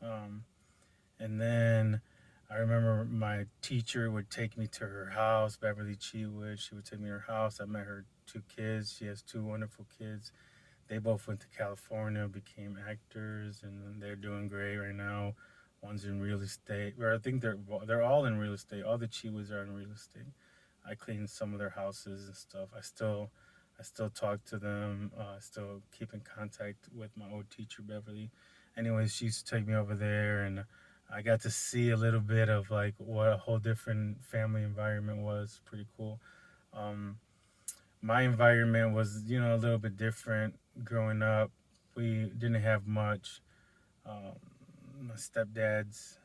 Um, and then I remember my teacher would take me to her house, Beverly Chewood. She would take me to her house. I met her two kids. She has two wonderful kids. They both went to California, became actors, and they're doing great right now. One's in real estate, or I think they're all in real estate. All the Chiwas are in real estate. I clean some of their houses and stuff. I still talk to them. I still keep in contact with my old teacher Beverly. Anyways, she used to take me over there, and I got to see a little bit of like what a whole different family environment was. Pretty cool. Um, my environment was, a little bit different growing up. We didn't have much. My stepdad's,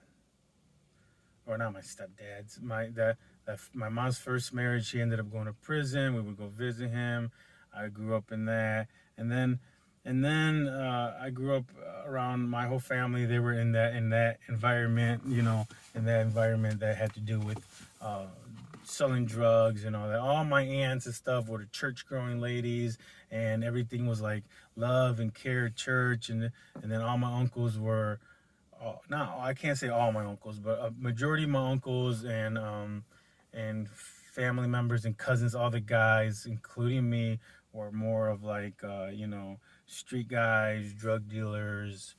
or not my stepdad's, my mom's first marriage. She ended up going to prison. We would go visit him. I grew up in that, and then I grew up around my whole family. They were in that environment, in that environment that had to do with uh, selling drugs and all that. All my aunts and stuff were the church growing ladies, and everything was like love and care at church, and then all my uncles were, no, I can't say all my uncles, but a majority of my uncles and family members and cousins, all the guys, including me, were more of like street guys, drug dealers,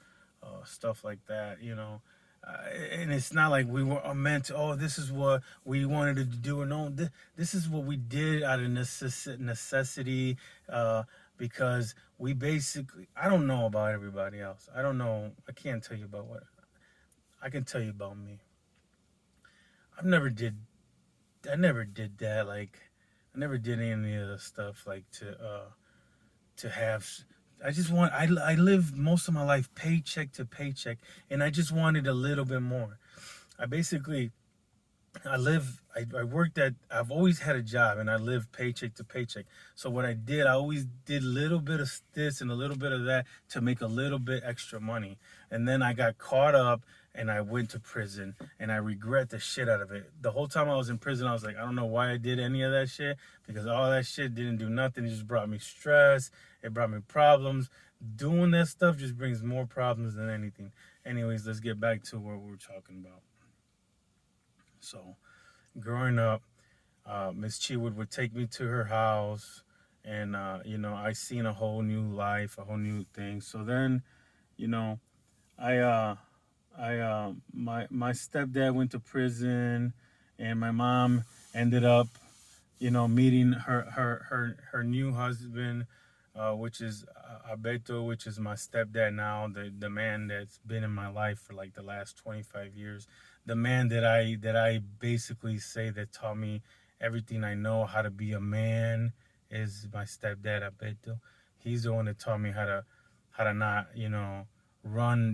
stuff like that. And it's not like we were meant to. Oh, this is what we wanted to do. No, this is what we did out of necessity, because we basically. I don't know about everybody else. I don't know. I can't tell you about what I can tell you about me. I've never did. I never did that. Like, I never did any of the stuff like to have. I just want. I lived most of my life paycheck to paycheck, and I just wanted a little bit more. I basically I worked at, I've always had a job and I lived paycheck to paycheck. So what I did, I always did a little bit of this and a little bit of that to make a little bit extra money. And then I got caught up and I went to prison and I regret the shit out of it. The whole time I was in prison, I was like, I don't know why I did any of that shit, because all that shit didn't do nothing. It just brought me stress. It brought me problems. Doing that stuff just brings more problems than anything. Anyways, let's get back to what we were talking about. So, growing up, Miss Chewood would take me to her house, and I seen a whole new life, a whole new thing. So then, you know, I my stepdad went to prison, and my mom ended up, meeting her new husband, which is Abeto, which is my stepdad now, the man that's been in my life for like the last 25 years, the man that I basically say that taught me everything I know how to be a man is my stepdad Abeto. He's the one that taught me how to not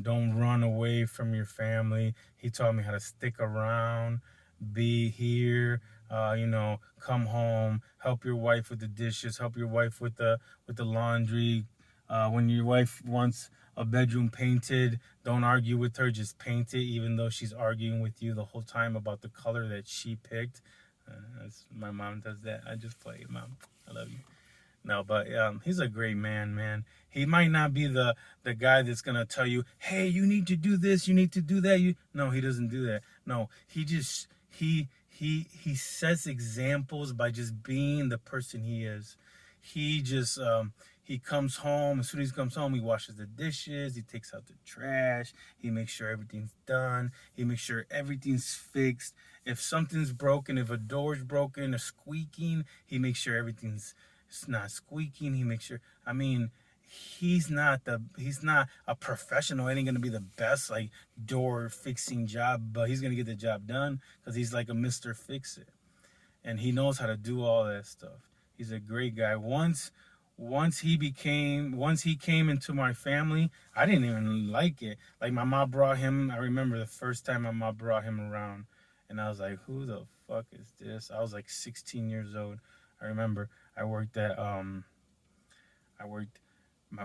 don't run away from your family. He taught me how to stick around, be here, come home, help your wife with the dishes, help your wife with the laundry. When your wife wants a bedroom painted, don't argue with her, just paint it, even though she's arguing with you the whole time about the color that she picked. My mom does that. I just play, mom. I love you. No, but he's a great man, man. He might not be the guy that's gonna tell you, "Hey, you need to do this, you need to do that." No, he doesn't do that. No, he sets examples by just being the person he is. He just he comes home. As soon as he comes home, he washes the dishes. He takes out the trash. He makes sure everything's done. He makes sure everything's fixed. If something's broken, if a door's broken or squeaking, he makes sure everything's it's not squeaking. He makes sure. I mean, he's not a professional. It ain't gonna be the best like door fixing job, but he's gonna get the job done because he's like a Mister Fix It, and he knows how to do all that stuff. He's a great guy. Once he came into my family, I didn't even like it. Like my mom brought him. I remember the first time my mom brought him around, and I was like, "Who the fuck is this?" I was like 16 years old. I remember I worked at I worked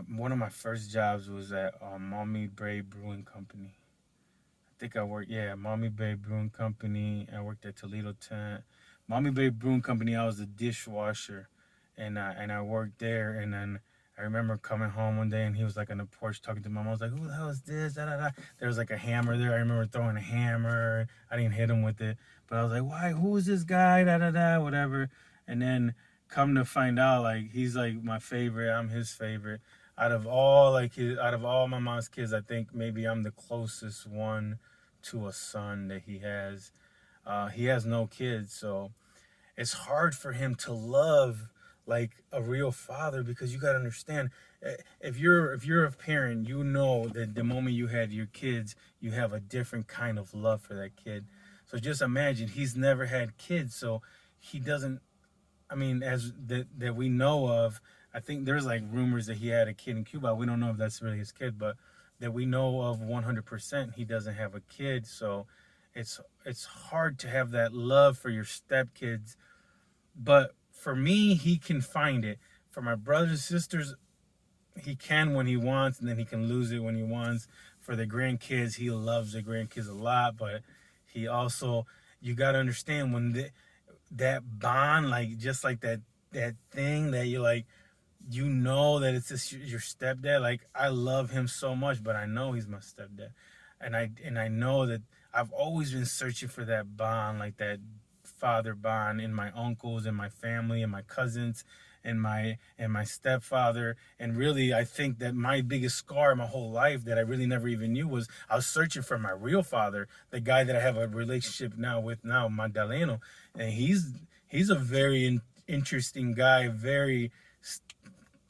one of my first jobs was at Mommy Bay Brewing Company. I think I worked, yeah, Mommy Bay Brewing Company. I worked at Toledo Tent. Mommy Bay Brewing Company, I was a dishwasher, and I worked there, and then I remember coming home one day and he was like on the porch talking to mom. I was like, "Who the hell is this?" Da, da, da. There was like a hammer there. I remember throwing a hammer. I didn't hit him with it, but I was like, "Why? Who is this guy?" Da da da. Whatever. And then come to find out, like he's like my favorite. I'm his favorite. Out of all my mom's kids, I think maybe I'm the closest one to a son that he has. He has no kids, so it's hard for him to love like a real father, because you got to understand, if you're a parent, you know that the moment you had your kids, you have a different kind of love for that kid. So just imagine, he's never had kids, so he doesn't, I mean, as that we know of, I think there's like rumors that he had a kid in Cuba. We don't know if that's really his kid, but that we know of 100%, he doesn't have a kid. So it's hard to have that love for your stepkids. But for me, he can find it. For my brothers and sisters, he can when he wants, and then he can lose it when he wants. For the grandkids, he loves the grandkids a lot, but he also, you got to understand, when that bond, like just like that thing that you like, you know that it's just your stepdad. Like, I love him so much, but I know he's my stepdad, and I know that I've always been searching for that bond, like that father bond, in my uncles and my family and my cousins and my stepfather. And really, I think that my biggest scar my whole life that I really never even knew was I was searching for my real father, the guy that I have a relationship now with now, Magdaleno. And he's a very interesting guy, very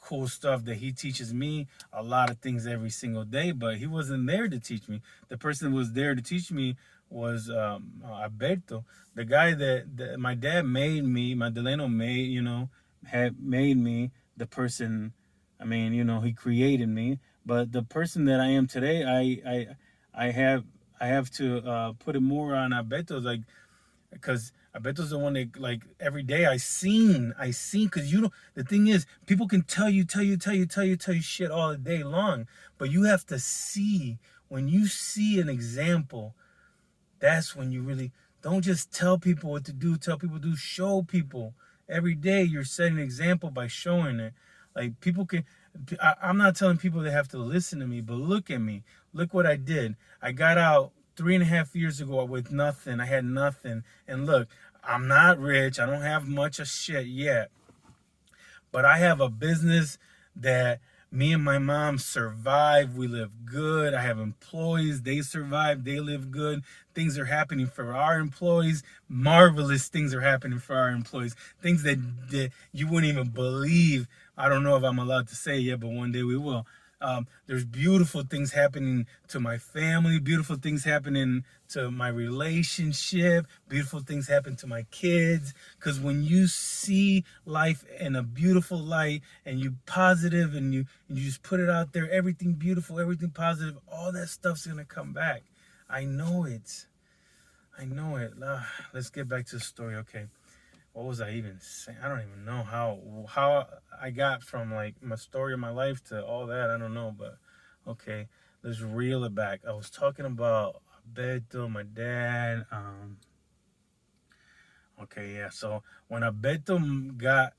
cool stuff that he teaches me a lot of things every single day, but he wasn't there to teach me. The person who was there to teach me was Alberto, the guy that my dad made me, Magdaleno made, had made me the person. I mean, he created me, but the person that I am today, I have to put it more on Alberto, like, because I bet those the one that, like, every day I seen, because the thing is, people can tell you shit all the day long, but you have to see. When you see an example, that's when you really don't just tell people what to do. Tell people to show people. Every day you're setting an example by showing it. Like, people can. I'm not telling people they have to listen to me, but look at me. Look what I did. I got out 3.5 years ago with nothing. I had nothing, and look, I'm not rich. I don't have much of shit yet, but I have a business that me and my mom survive. We live good. I have employees. They survive. They live good. Things are happening for our employees. Marvelous things are happening for our employees. Things that you wouldn't even believe. I don't know if I'm allowed to say yet, but one day we will. There's beautiful things happening to my family, beautiful things happening to my relationship, beautiful things happen to my kids. Because when you see life in a beautiful light, and you positive, and you just put it out there, everything beautiful, everything positive, all that stuff's gonna come back. I know it. I know it. Let's get back to the story. Okay. What was I even saying? I don't even know how I got from like my story of my life to all that. I don't know, but okay, let's reel it back. I was talking about Alberto, my dad. Okay, yeah. So when Alberto got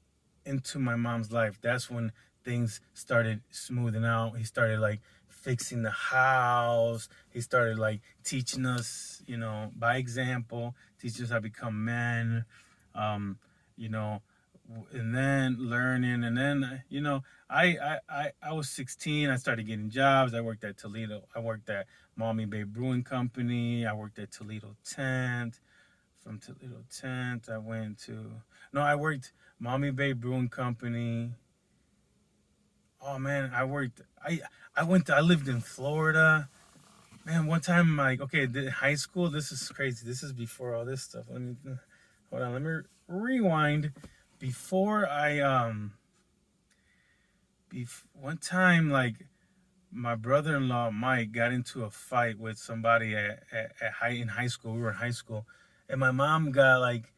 into my mom's life, that's when things started smoothing out. He started like fixing the house. He started like teaching us, by example, teaching us how to become men. Um, you know, and then learning, and then I was 16. I started getting jobs. I worked at Toledo. I worked at Mommy Bay Brewing Company. I worked at Toledo Tent. From Toledo Tent, I went to I worked Mommy Bay Brewing Company. Oh man, I lived in Florida. Man, one time, like, okay, high school. This is crazy. This is before all this stuff. Hold on. Let me rewind. Before one time, like, my brother-in-law Mike got into a fight with somebody in high school. We were in high school, and my mom got like,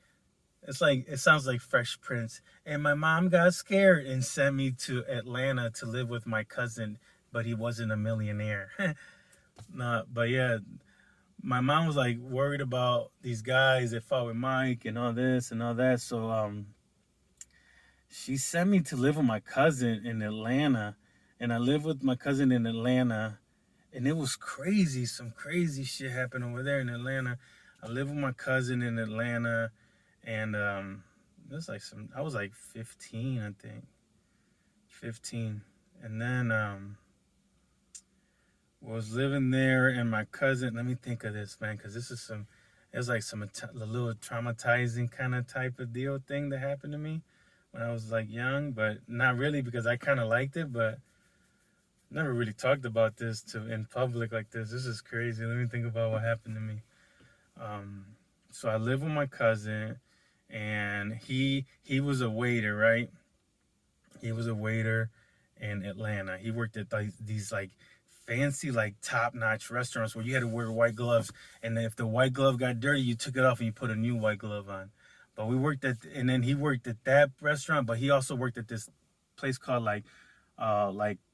it sounds like Fresh Prince. And my mom got scared and sent me to Atlanta to live with my cousin, but he wasn't a millionaire. No, but yeah, my mom was like worried about these guys that fought with Mike and all this and all that. So she sent me to live with my cousin in Atlanta, and I lived with my cousin in Atlanta, and it was crazy. Some crazy shit happened over there in Atlanta. I lived with my cousin in Atlanta, and it was like some. I was like 15, I think, 15, and then was living there, and my cousin. Let me think of this, man, because this is some. It was like some a little traumatizing kind of type of deal thing that happened to me when I was like young, but not really because I kind of liked it, but never really talked about this to in public like this. This is crazy. Let me think about what happened to me. Um, so I live with my cousin, and he was a waiter, right? He was a waiter in Atlanta. He worked at these like fancy, like top notch restaurants where you had to wear white gloves, and if the white glove got dirty, you took it off and you put a new white glove on. But we worked at, and then he worked at that restaurant, but he also worked at this place called like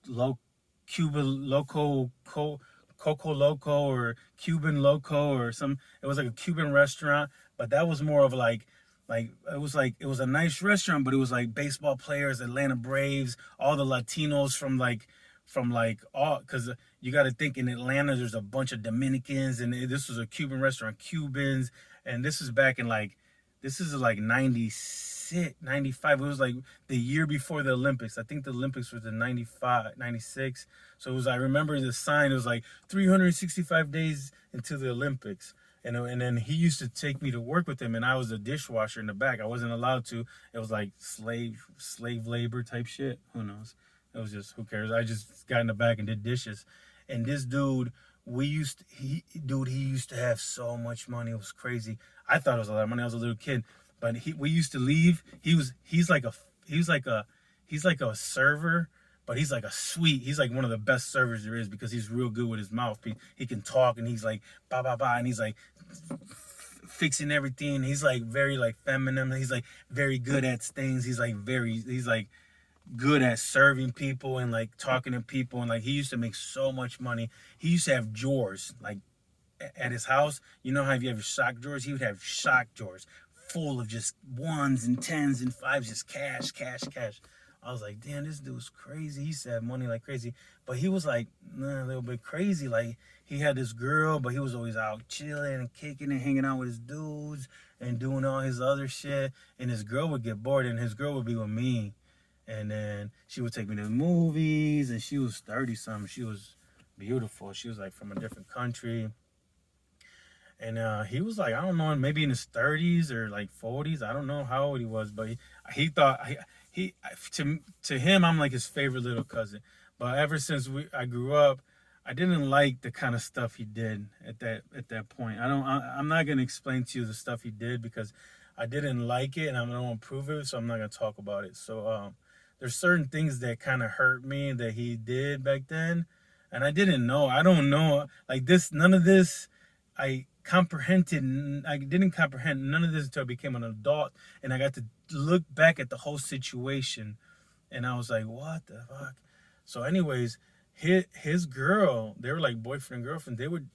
low Cuban Coco Loco or Cuban Loco or some. It was like a Cuban restaurant, but that was more of like it was a nice restaurant, but it was like baseball players, Atlanta Braves, all the Latinos from all, because you got to think in Atlanta there's a bunch of Dominicans, and this was a Cuban restaurant, Cubans, and this is back in like this is like 96, 95. It was like the year before the Olympics. I think the Olympics was in 95, 96. So it was, I remember the sign, it was like 365 days until the Olympics. And then he used to take me to work with him, and I was a dishwasher in the back. I wasn't allowed to. It was like slave labor type shit. Who knows? It was just, who cares? I just got in the back and did dishes. And this dude, he used to have so much money. It was crazy. I thought it was a lot of money. I was a little kid, but we used to leave. He's like a he's like a server, but he's like a sweet. He's like one of the best servers there is because he's real good with his mouth. He can talk, and he's like ba ba ba, and he's like fixing everything. He's like very like feminine. He's like very good at things. He's like good at serving people and like talking to people, and like he used to make so much money. He used to have drawers like at his house. You know how if you have your sock drawers, he would have sock drawers full of just ones and tens and fives, just cash, cash, cash. I was like, damn, this dude's crazy. He used to have money like crazy, but he was like a little bit crazy. Like he had this girl, but he was always out chilling and kicking and hanging out with his dudes and doing all his other shit. And his girl would get bored, and his girl would be with me. And then she would take me to the movies, and she was 30 something. She was beautiful. She was like from a different country. And he was like, I don't know, maybe in his 30s or like 40s. I don't know how old he was, but he thought he to him, I'm like his favorite little cousin. But ever since I grew up, I didn't like the kind of stuff he did at that point. I'm not gonna explain to you the stuff he did because I didn't like it, and I don't want to prove it, so I'm not gonna talk about it. So there's certain things that kind of hurt me that he did back then, and I didn't know. I don't know, like this. None of this, I comprehended. I didn't comprehend none of this until I became an adult, and I got to look back at the whole situation, and I was like, what the fuck? So, anyways, his girl, they were like boyfriend and girlfriend. They would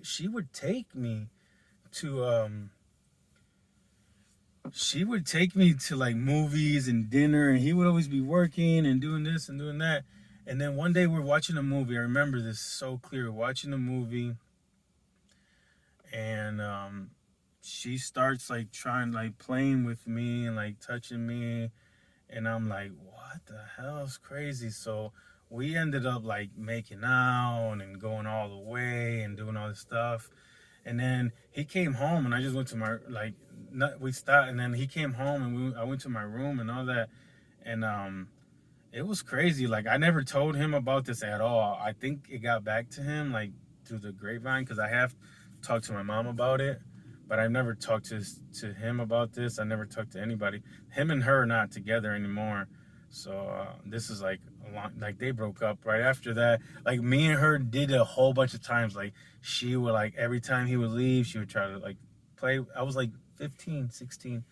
she would take me to she would take me to like movies and dinner, and he would always be working and doing this and doing that. And then one day we're watching a movie. I remember this so clear. Watching a movie, and she starts like trying, like playing with me and like touching me, and I'm like, what the hell is crazy? So we ended up like making out and going all the way and doing all this stuff. And then he came home, and I just went to my like we stopped, and then he came home, and I went to my room and all that, and it was crazy. Like I never told him about this at all. I think it got back to him like through the grapevine because I have talked to my mom about it, but I've never talked to him about this. I never talked to anybody. Him and her are not together anymore. So this is like a long, like they broke up right after that. Like me and her did it a whole bunch of times. Like she would like every time he would leave, she would try to like play. I was like 15, 16.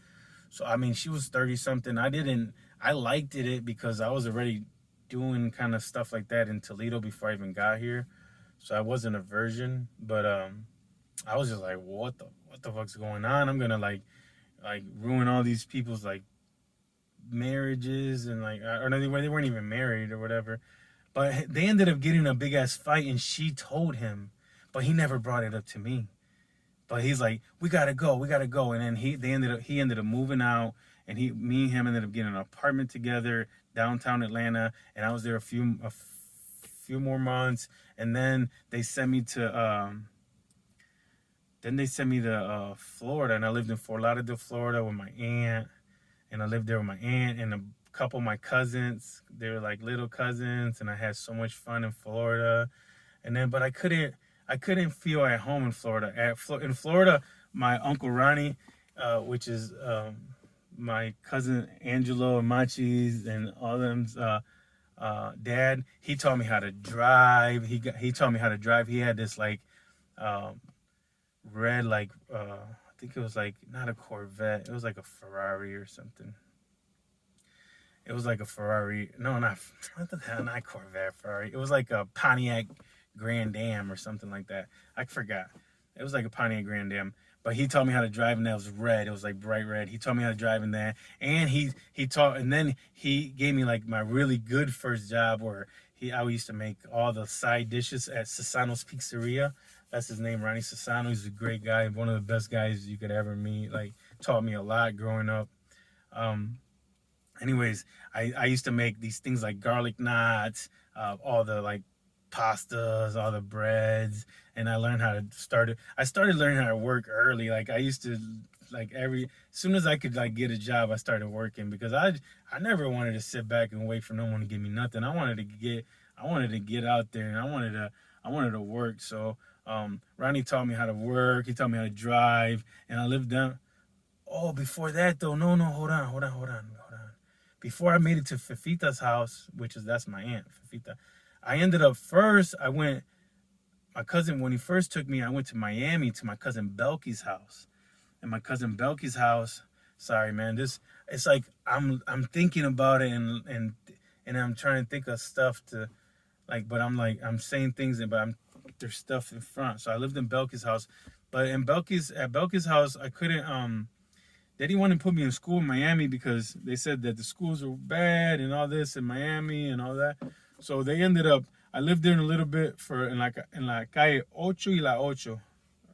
So I mean, she was 30 something. I liked it because I was already doing kind of stuff like that in Toledo before I even got here. So I wasn't a virgin, but I was just like, what the fuck's going on? I'm gonna like ruin all these people's like marriages and like, or no, they weren't even married or whatever. But they ended up getting a big ass fight, and she told him, but he never brought it up to me. But he's like, we gotta go, and then he ended up moving out, and me and him ended up getting an apartment together downtown Atlanta, and I was there a few more months, and then they sent me to Florida, and I lived in Fort Lauderdale, Florida, with my aunt, and I lived there with my aunt and a couple of my cousins. They were like little cousins, and I had so much fun in Florida. And then, but I couldn't feel at home in Florida. In Florida, my uncle Ronnie, which is my cousin Angelo and Machi's and all them's dad, he taught me how to drive. He taught me how to drive. He had this like um, red I think it was like not a Corvette. It was like a Ferrari or something. It was like a Ferrari. No, not what the hell, not Corvette, Ferrari. It was like a Pontiac Grand Am or something like that. I forgot. It was like a Pontiac Grand Am. But he taught me how to drive, and that was red. It was like bright red. He taught me how to drive in that, and then he gave me like my really good first job where I used to make all the side dishes at Sasano's Pizzeria. That's his name, Ronnie Sasano. He's a great guy, one of the best guys you could ever meet. Like taught me a lot growing up. Um, Anyways, I used to make these things like garlic knots, all the like pastas, all the breads, and I learned how to start it. I started learning how to work early. Like I used to like as soon as I could like get a job, I started working because I never wanted to sit back and wait for no one to give me nothing. I wanted to get out there, and I wanted to work. So Ronnie taught me how to work. He taught me how to drive, and I lived down. Oh, before that though, no, hold on. Before I made it to Fifita's house, that's my aunt, Fifita, I ended up first. My cousin, when he first took me, I went to Miami to my cousin Belky's house. And my cousin Belky's house, sorry man, it's like I'm thinking about it and I'm trying to think of stuff to like, but I'm saying things, but there's stuff in front. So I lived in Belky's house, but at Belky's house, I couldn't. They didn't want to put me in school in Miami because they said that the schools were bad and all this in Miami and all that. So they ended up. I lived there in a little bit in la calle Ocho y la Ocho,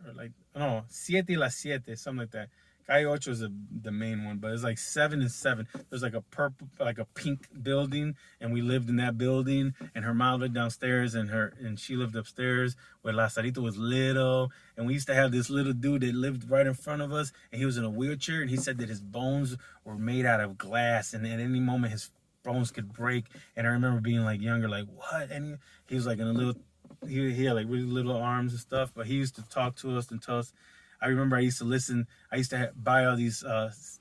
or like no Siete y la Siete, something like that. Calle Ocho is the main one, but it's like 7 and 7. There's like a pink building, and we lived in that building. And her mom lived downstairs, and she lived upstairs where Lazarito was little. And we used to have this little dude that lived right in front of us, and he was in a wheelchair. And he said that his bones were made out of glass, and at any moment his bones could break. And I remember being like younger, like what? And he was like in a little. He had like really little arms and stuff, but he used to talk to us and tell us. I remember I used to listen. I used to buy all these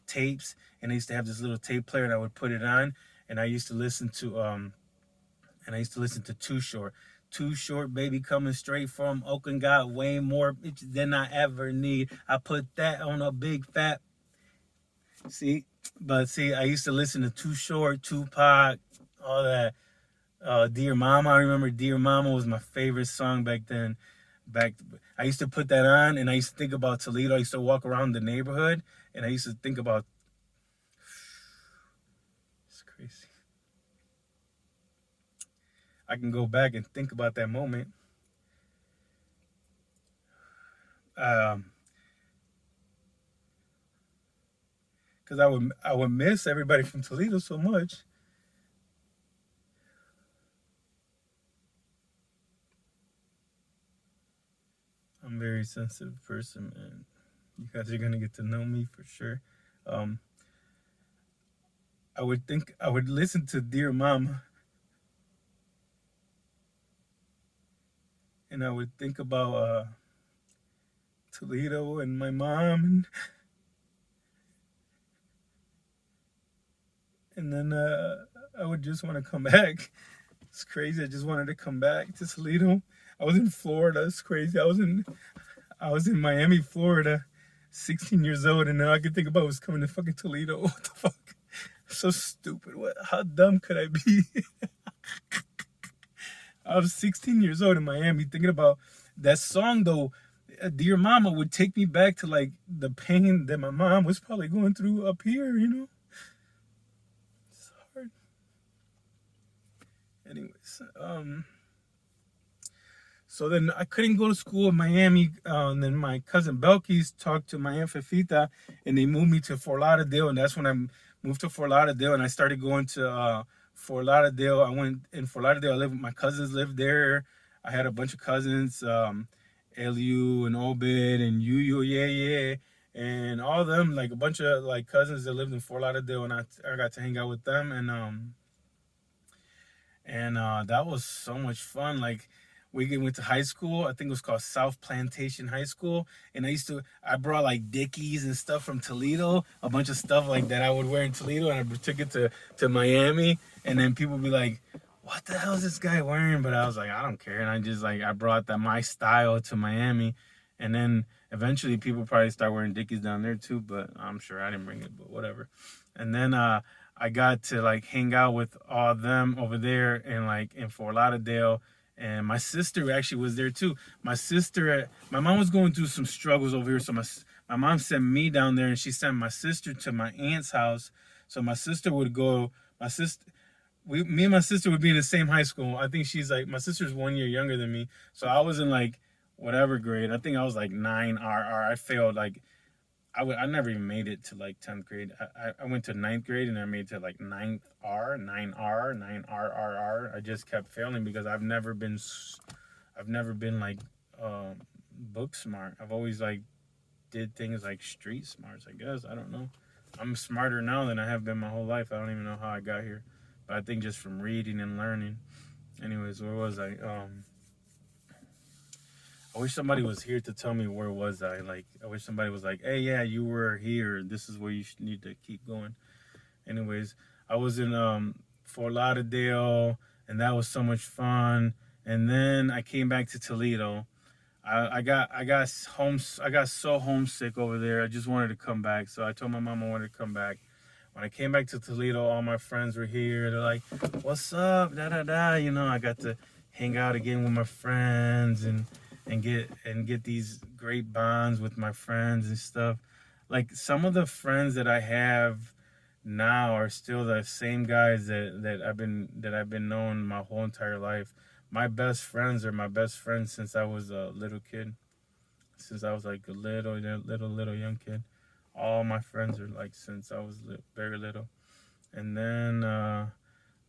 tapes, and I used to have this little tape player, and I would put it on, and I used to listen to Too Short. Too Short, baby, coming straight from Oakland, got way more bitches than I ever need. I put that on a big fat. See, I used to listen to Too Short, Tupac, all that. Dear Mama, I remember Dear Mama was my favorite song back then. I used to put that on, and I used to think about Toledo. I used to walk around the neighborhood, and I used to think about. It's crazy. I can go back and think about that moment. Because I would miss everybody from Toledo so much. I'm a very sensitive person, and you guys are gonna get to know me for sure. Um, I would listen to Dear Mama, and I would think about Toledo and my mom, and then I would just want to come back. It's crazy. I just wanted to come back to Toledo. I was in Florida. It's crazy. I was in Miami, Florida, 16 years old, and now I could think about was coming to fucking Toledo. What the fuck? So stupid. How dumb could I be? I was 16 years old in Miami thinking about that song though. Dear Mama would take me back to like the pain that my mom was probably going through up here. Anyways, so then I couldn't go to school in Miami. And then my cousin Belkis talked to my Aunt Fefita, and they moved me to Fort Lauderdale. And that's when I moved to Fort Lauderdale, and I started going to Fort Lauderdale. I went in Fort Lauderdale. I lived. My cousins lived there. I had a bunch of cousins, Eliu and Obed and Yu, yeah, yeah, and all of them, like a bunch of like cousins that lived in Fort Lauderdale, and I got to hang out with them, and that was so much fun. Like went to high school. I think it was called South Plantation High School, and I brought like Dickies and stuff from Toledo, a bunch of stuff like that I would wear in Toledo, and I took it to Miami, and then people would be like, "What the hell is this guy wearing?" But I was like, I don't care, and I just like I brought that my style to Miami, and then eventually people probably start wearing Dickies down there too, but I'm sure I didn't bring it, but whatever. And then I got to like hang out with all of them over there in Fort Lauderdale, and my sister actually was there too. My mom was going through some struggles over here, so my mom sent me down there, and she sent my sister to my aunt's house. So my sister would go. Me and my sister would be in the same high school. I think she's like my sister's 1 year younger than me, so I was in like whatever grade. I think I was like 9 RR. I failed like I never even made it to like 10th grade. I went to ninth grade and I made it to like ninth R, 9R, 9RRR. I just kept failing because I've never been like book smart. I've always like did things like street smarts, I guess. I don't know. I'm smarter now than I have been my whole life. I don't even know how I got here. But I think just from reading and learning. Anyways, where was I? I wish somebody was here to tell me where was I. Like, I wish somebody was like, "Hey, yeah, you were here. This is where you need to keep going." Anyways, I was in Fort Lauderdale, and that was so much fun. And then I came back to Toledo. I got so homesick over there. I just wanted to come back. So I told my mom I wanted to come back. When I came back to Toledo, all my friends were here. They're like, "What's up?" Da da da. You know, I got to hang out again with my friends and get these great bonds with my friends and stuff. Like some of the friends that I have now are still the same guys that I've been knowing my whole entire life. My best friends are my best friends since I was a little kid. Since I was like a little young kid. All my friends are like since I was very little. And then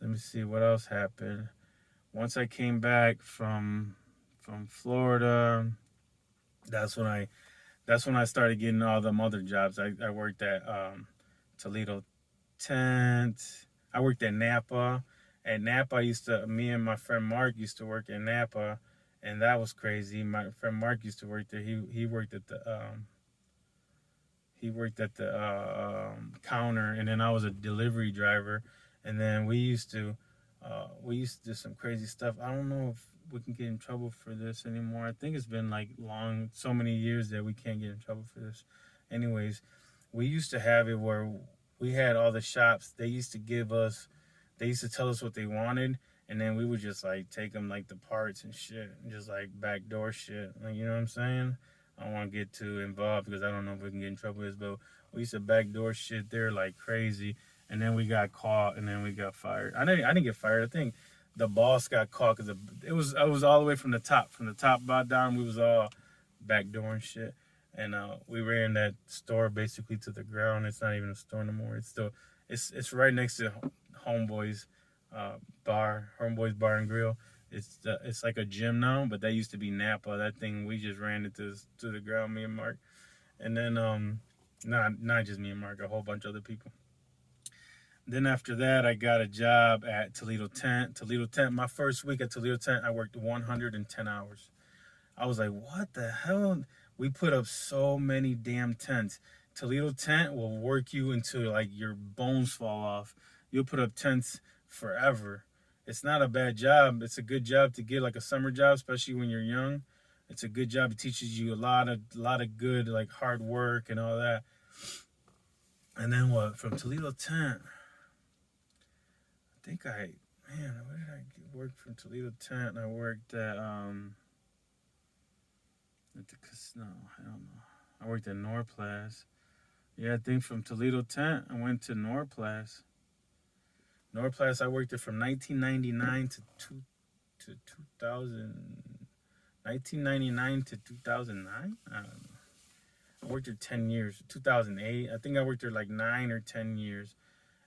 let me see what else happened. Once I came back from Florida, that's when I started getting all them other jobs. I worked at Toledo Tent. I worked at Napa. At Napa, me and my friend Mark used to work at Napa, and that was crazy. My friend Mark used to work there. He worked at the counter, and then I was a delivery driver, and then we used to do some crazy stuff. I don't know if we can get in trouble for this anymore. I think it's been like so many years that we can't get in trouble for this. Anyways, we used to have it where we had all the shops. They used to tell us what they wanted, and then we would just like take them like the parts and shit, and just like backdoor shit. Like, you know what I'm saying? I don't want to get too involved because I don't know if we can get in trouble with this, but we used to backdoor shit there like crazy, and then we got caught, and then we got fired. I didn't get fired. I think the boss got caught because I was all the way from the top, down. We was all backdooring shit, and we ran that store basically to the ground. It's not even a store no more. It's right next to Homeboys Homeboys Bar and Grill. It's like a gym now, but that used to be Napa. That thing we just ran it to the ground, me and Mark, and then not just me and Mark, a whole bunch of other people. Then after that, I got a job at Toledo Tent. Toledo Tent. My first week at Toledo Tent, I worked 110 hours. I was like, what the hell? We put up so many damn tents. Toledo Tent will work you until like your bones fall off. You'll put up tents forever. It's not a bad job. It's a good job to get, like a summer job, especially when you're young. It's a good job. It teaches you a lot of good like hard work and all that. And then what? From Toledo Tent, I think where did I work from Toledo Tent? I worked at the casino. I don't know. I worked at Norplas. Yeah, I think from Toledo Tent, I went to Norplas. Norplast, I worked there from 1999 to 2000, 1999 to 2009. I don't know. I worked there 10 years. 2008. I think I worked there like 9 or 10 years,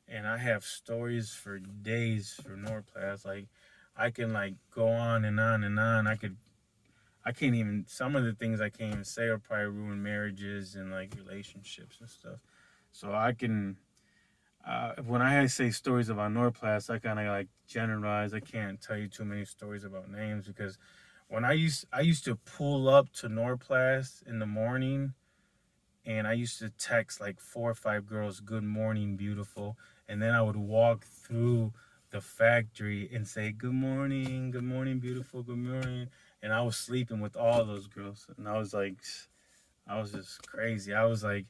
and I have stories for days for Norplast. Like, I can like go on and on and on. I can't even, some of the things I can't even say will probably ruin marriages and like relationships and stuff. So I can, when I say stories about Norplast, I kind of like generalize. I can't tell you too many stories about names because when I used to pull up to Norplast in the morning, and I used to text like 4 or 5 girls, "Good morning, beautiful," and then I would walk through the factory and say, good morning, beautiful, good morning," and I was sleeping with all those girls, and I was like, I was just crazy. I was like,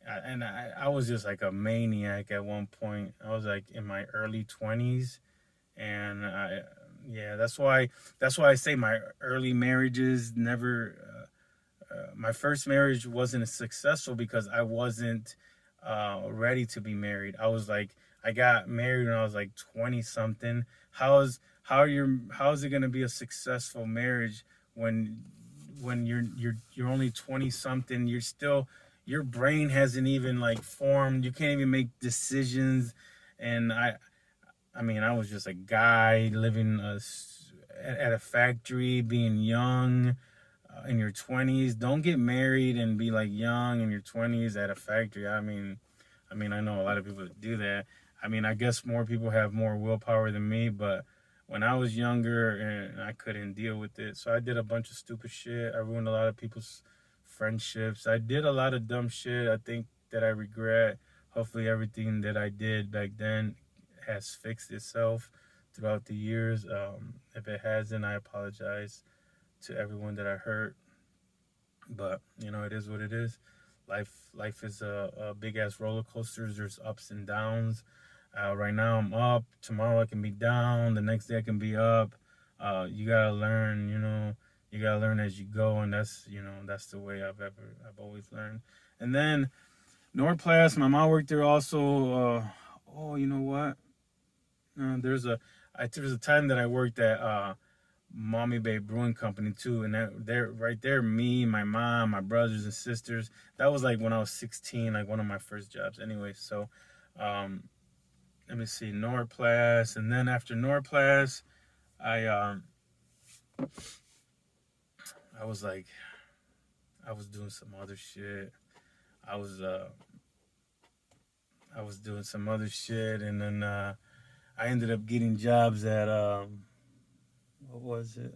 I was just like a maniac at one point. I was like in my early 20s, and yeah, that's why I say my early marriages never. My first marriage wasn't successful because I wasn't ready to be married. I was like, I got married when I was like 20 something. How is it gonna be a successful marriage when you're only 20 something? You're still, your brain hasn't even like formed. You can't even make decisions. And I mean, I was just a guy living at a factory, being young in your 20s. Don't get married and be like young in your 20s at a factory. I mean, I know a lot of people that do that. I mean, I guess more people have more willpower than me, but when I was younger and I couldn't deal with it, so I did a bunch of stupid shit. I ruined a lot of people's friendships. I did a lot of dumb shit. I think that I regret. Hopefully, everything that I did back then has fixed itself throughout the years. If it hasn't, I apologize to everyone that I hurt. But it is what it is. Life is a big ass roller coaster. There's ups and downs. Right now I'm up. Tomorrow I can be down. The next day I can be up. You gotta learn. You gotta learn as you go, and that's the way I've always learned. And then Norplast, my mom worked there also. Oh, you know what? There was a time that I worked at Mommy Bay Brewing Company too, and that there right there, me, my mom, my brothers and sisters. That was like when I was 16, like one of my first jobs. Anyway, so um, let me see, Norplast, and then after Norplast, I um, I was like, I was doing some other shit. I was uh, I was doing some other shit, and then I ended up getting jobs at what was it?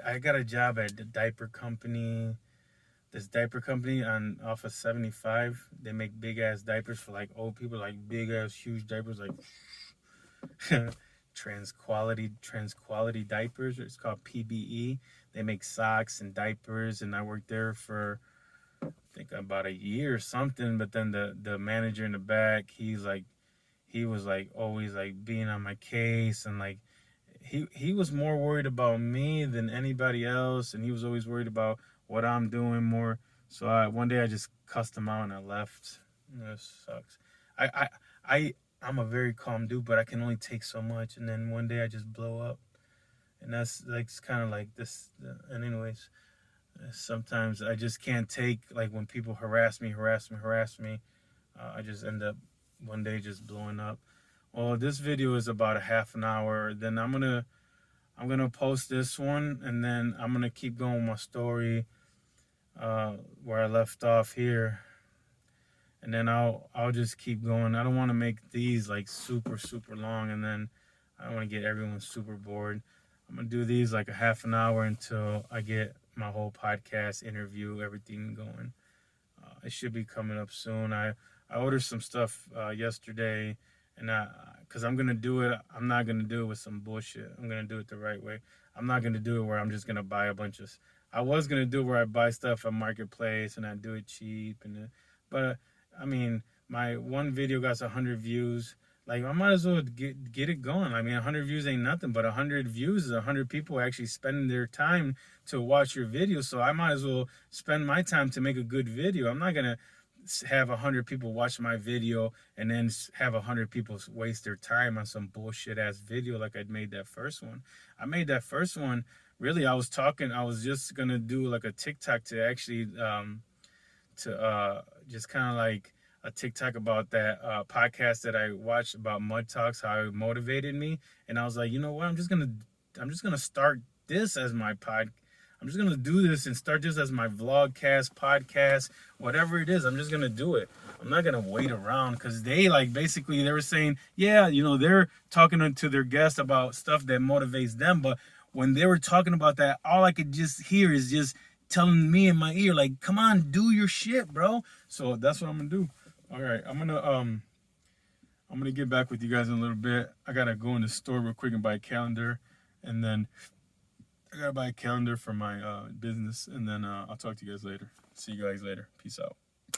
I got a job at the diaper company. This diaper company on off of 75. They make big ass diapers for like old people, like big ass huge diapers, like trans quality diapers. It's called PBE. They make socks and diapers, and I worked there for I think about a year or something. But then the manager in the back, he was like always like being on my case, and like he was more worried about me than anybody else, and he was always worried about what I'm doing more. So one day I just cussed him out and I left. That sucks. I I I'm a very calm dude, but I can only take so much, and then one day I just blow up, and that's like kind of like this. And anyways, sometimes I just can't take like when people harass me. I just end up one day just blowing up. Well, this video is about a half an hour. Then I'm gonna post this one, and then I'm gonna keep going with my story where I left off here, and then I'll just keep going. I don't want to make these like super super long, and then I don't want to get everyone super bored. I'm gonna do these like a half an hour until I get my whole podcast interview everything going. It should be coming up soon. I ordered some stuff yesterday, and because I'm gonna do it, I'm not gonna do it with some bullshit. I'm gonna do it the right way. I'm not gonna do it where I'm just gonna buy a bunch of. I was gonna do it where I buy stuff on Marketplace and I do it cheap, but I mean, my one video got 100 views. Like I might as well get it going. I mean, 100 views ain't nothing, but 100 views is 100 people actually spending their time to watch your video. So I might as well spend my time to make a good video. I'm not gonna have 100 people watch my video and then have 100 people waste their time on some bullshit ass video like I made that first one. I made that first one. Really, I was just gonna do like a TikTok to actually just kind of like a TikTok about that podcast that I watched about Mud Talks, how it motivated me, and I was like, you know what, I'm just gonna start this as my pod. I'm just gonna do this and start this as my vlogcast, podcast, whatever it is. I'm just gonna do it. I'm not gonna wait around because they like basically they were saying, yeah, you know, they're talking to their guests about stuff that motivates them, but when they were talking about that, all I could just hear is just telling me in my ear, like, come on, do your shit, bro. So that's what I'm gonna do. All right, I'm gonna get back with you guys in a little bit. I gotta go in the store real quick and buy a calendar, and then I gotta buy a calendar for my business, and then I'll talk to you guys later. See you guys later. Peace out.